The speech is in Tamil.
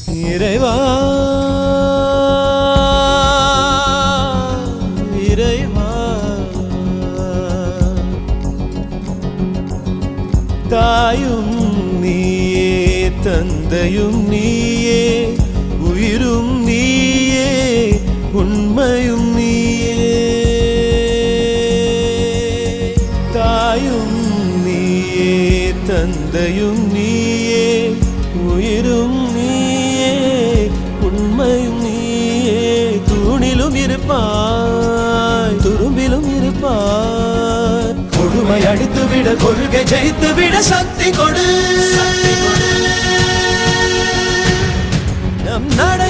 இறைவா இறைவா தாயும் நீயே தந்தையும் நீயே உயிரும் நீயே உண்மையும் நீயே தாயும் நீயே தந்தையும் நீயே உயிரும் நீயே உண்மையும் நீயே தூணிலும் இருப்பாய் துரும்பிலும் இருப்பாய் கொடுமை அடித்துவிட கொள்கை ஜெயித்துவிட சக்தி கொடு நம் நட